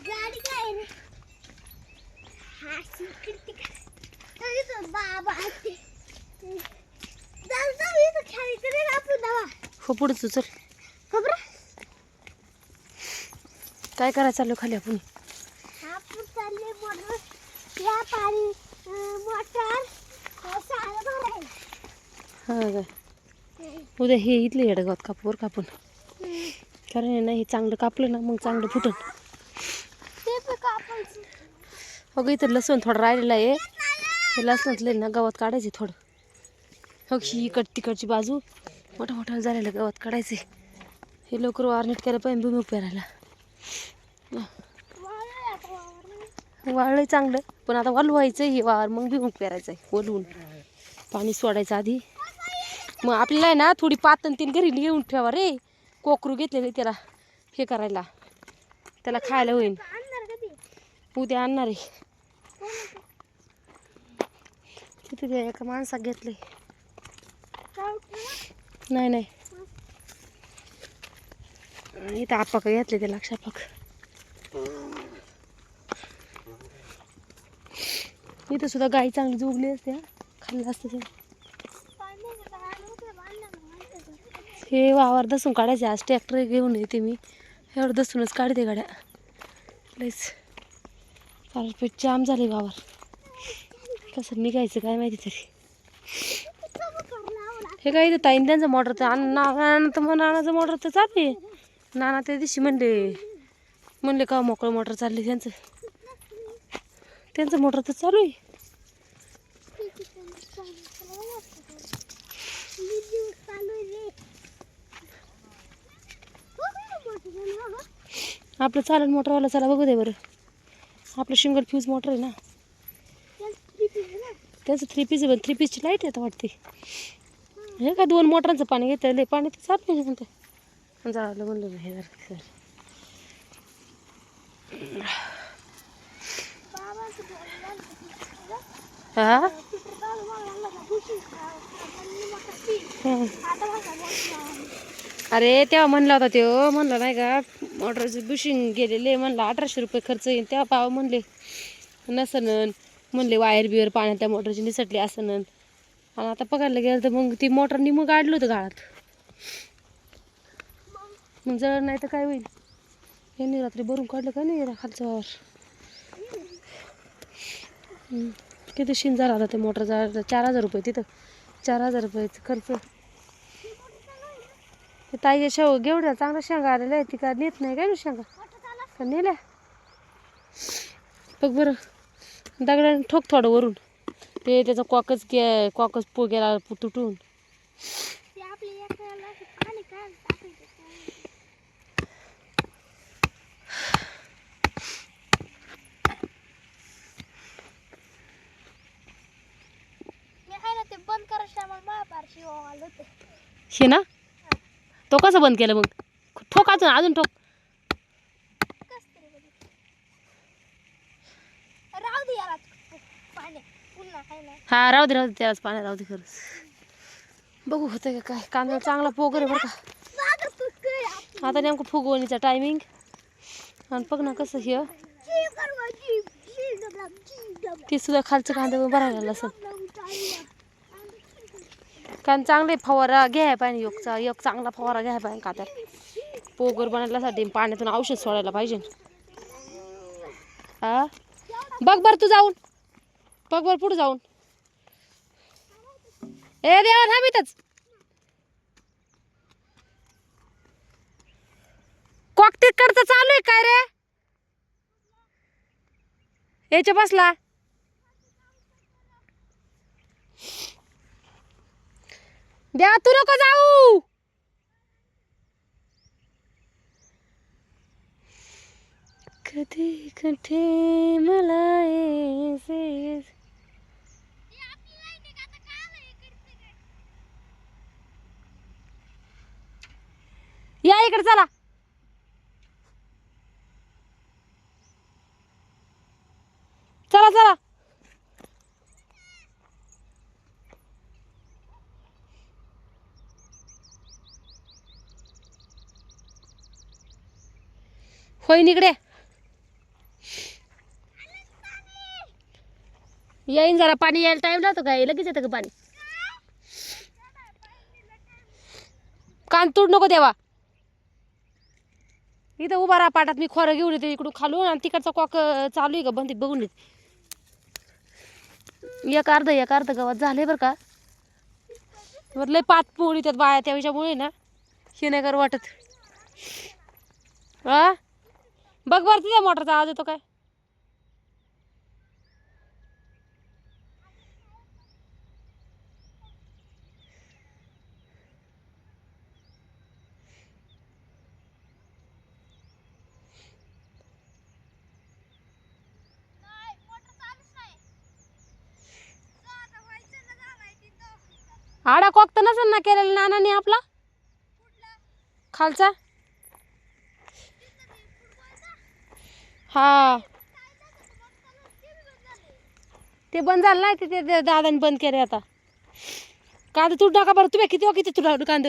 गाडी काय रे हा शिकते का बाबा ते जाऊ इथं खेळायचं रे आपण दवा हो पुढे चल खबर काय करायचं चाललो खाली आपण आपण चालले मोटर या पाणी मोटर सारं भरायला हा काय उद्या हे इथले येडगावात कापूर कापून कारण आहे ना हे चांगलं कापलं ना मग चांगलं फुटल ते पण कापायचं हो गं इथं लसूण थोडं राहिलेलं आहे हे लसणातलं ना गवत काढायचे थोडं हो ही तिकडची बाजू मोठं मोठं झालेलं गवत काढायचे हे लवकर वावर नीट केलं पाहिजे भूमी पेरायला वाळलंय चांगलं पण आता वालवायचं हे वावर मग भुईमुग पेरायचं आहे वलवून पाणी सोडायचं आधी मग आपल्याला आहे ना थोडी पातन तीन घरी येऊन ठेवा रे कोकरू घेतलेले त्याला हे करायला त्याला खायला होईल उद्या आणणार आहे तिथे ते एका माणसात घेतले नाही नाही इथं आपाक घेतले ते लक्षापाक इथं सुद्धा गाई चांगली जोगली असते खाल्लं असतं ते हे वावर दसून काढायचे आज ट्रॅक्टर घेऊन येते मी एवढं दसूनच काढते गाड्या लईच चालू जाम झाले वावर कसं निघायचं काय माहिती तरी हे काय इथं ताईन त्यांचं मोटर तर नानाचं मोटर तर चालू आहे नाना त्या दिवशी म्हणले का मोकळं मोटर चालली त्यांचं मोटर तर चालू आहे आपलं चालेल मोटरवाला चला बघू दे बरं आपलं सिंगल फ्यूज मोटर आहे ना त्याचं 3 पीस आहे पण 3 पीसची लाईट येतं वाटते हे काय 2 मोटरांचं पाणी घेतलं पाणी तर चालू आहे म्हणते जाळलं म्हणलं हे जर हा अरे तेव्हा म्हणला होता तो म्हणला नाही का मोटरचं बुशिंग गेलेले म्हणलं 1800 रुपये खर्च येईल तेव्हा पाव म्हणले नसनन म्हणले वायर बिअर पाण्यात त्या मोटरची निसटली असनन आणि आता पकडलं गेलं तर मग ती मोटर निमं काढलं होतं गाळात मग जळ नाही तर काय होईल यांनी रात्री भरून काढलं का नाही खालचं वावर किती शिन झाला होता ते मोटर जाळलं 4000 रुपये तिथं 4000 रुपयाचं खर्च ते ताईच्या शेव गेवढ्या चांगल्या शेंगा आलेल्या आहे ती का नेत नाही काय ना शेंगा का नेल्या बघ बरं दगडाने ठोक थोडं वरून ते त्याचा कॉकच गेला तुटून बंद करायचं हे ना तो कसं बंद केलं मग ठोक अजून ठोक राहू दे याला पाणी पुन्हा हा राहू दे त्यालाच पाणी राहू दे खरंच बघू होतं का काय कांदा चांगला पोगर आहे बरं का आता नेमकं फुगवणीचा टायमिंग आणि बघ ना कसं हे ते सुद्धा खालचं कांदा भरायला असं कारण चांगले फवारा घ्याय पाहिजे एक चांगला फवारा घ्याय पाहिजे का तर पोगर बनवण्यासाठी पाण्यातून औषध सोडायला पाहिजे हा बघ बर तू जाऊन बघ बर पुढे जाऊन ए देवा थांबितच कॉकटीत करता चालू आहे काय रे याच्या बसला देवा तू नको जाऊ कधी कधी मला या इकडे चला चला चला होईन इकडे येईन जरा पाणी यायला टाइम लागतो काय लगेच येतं का पाणी कान तोड नको देवा इथं उभा राहा पाटात मी खोरं घेऊन येते इकडून खालून आणि तिकडचा कॉक चालू आहे का बंद बघून येते एक अर्ध गावात झाले बरं का बरं लय पात पोळी त्यात बाया त्याच्यामुळे ना हे नाही कर वाटत हा बघ बरं तिथे मोटरचा आवाज येतो काय आडा कॉक तर नसेल ना केलेला नानाने आपला खालचा हा ते बंद झालं नाही ते दादाने बंद केले आता कांदा तू टाका बरं तुम्ही किती तुला कांद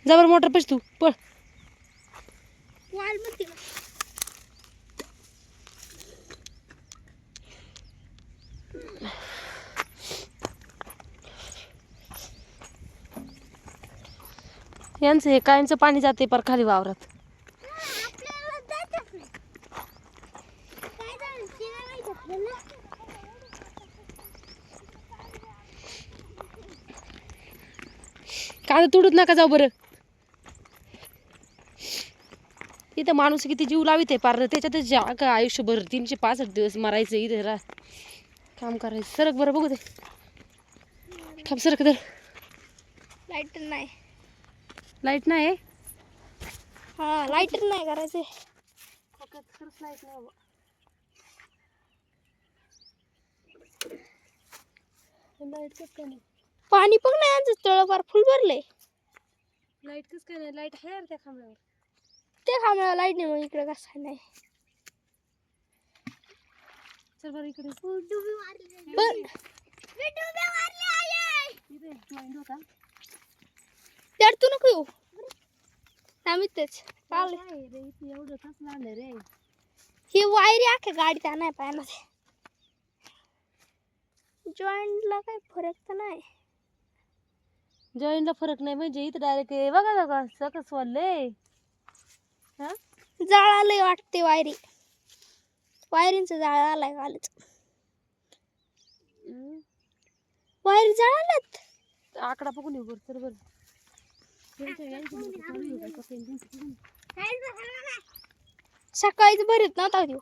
जबर मोटर पैसे तू पळ यांचं हे कायमचं पाणी जाते पर खाली वावरात कांदा तुडत नका जाऊ बरं इथं माणूस किती जीव लावित आहे पार त्याच्यातच आयुष्यभर 365 दिवस मारायचं इथे काम करायचं सरक बरं बघू दे थांब सरक दे लाईट नाही लाईट नाही हा लाईट नाही करायचे पाणी पण नाही आमचं तळपार फुल भरले लाईट कस काय नाही लाईट आहे त्या खांबळ्यावर ते खांबळा लाईट नाही मग इकडे कसं नाही चल बरं इकडे त्यात तू नको येऊ आम्ही तेच एवढं कसं झालं रे ही वायरी आख्या गाडीत आणाय पायामध्ये जॉईंटला काही फरक तर नाही जॉईंटला फरक नाही म्हणजे इथं डायरेक्ट बघा बघा सकस वाढले हा जाळालंय वाटते वायरींचं जाळ आलाय कालच वायरी जळाल्यात आकडा बघून येऊ बरं बरं सकाळीच भरीत नव्हता देऊ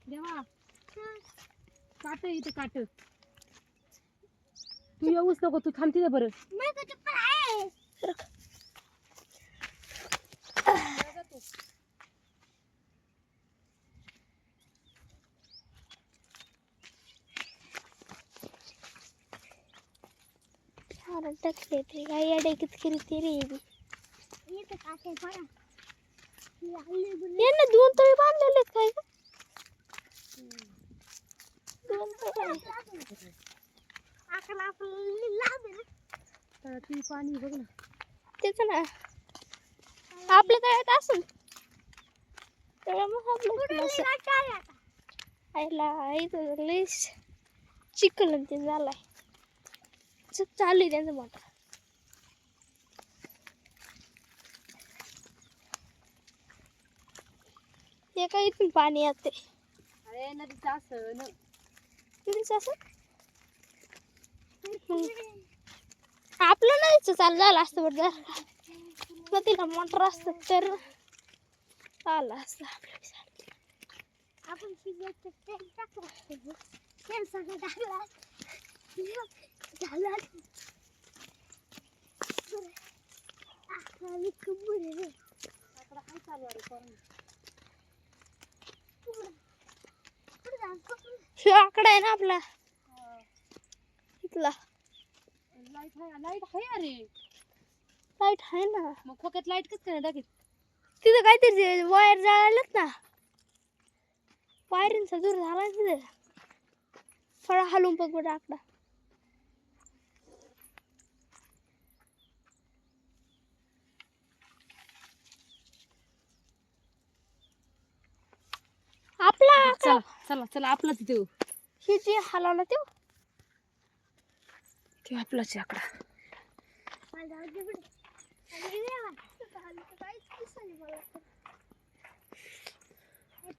देवा काट इथे काट तू येऊच नको तू थांबती ना बरं टकले ते काय अडे किती रे यांना 2 तळी बांधलेले काय पाणी बघ ना तेच ना आपल्या तळ्यात असून तर मग आपलं चिखल ते झालाय चालू आहे त्यांचं मोठं ते काय इथून पाणी येते अरे नदीचं असं आपलं नाहीच चालू झालं असतं बरं नदीला मोटर असत तर आलं असतं आपण आकडा आहे ना आपला इथला लाईट आहे अरे लाईट आहे ना मग खोक्यात लाईट कसं काय दाखवत तिथं काहीतरी वायर जळाल्यात ना वायरिंगचा दूर झाला तिथं थोडा हलवून बघ बरं आकडा. आपला आकडा चला चला चला आपलाच देऊ. ही जी हलवला तो ते आपलाच आहे आकडा.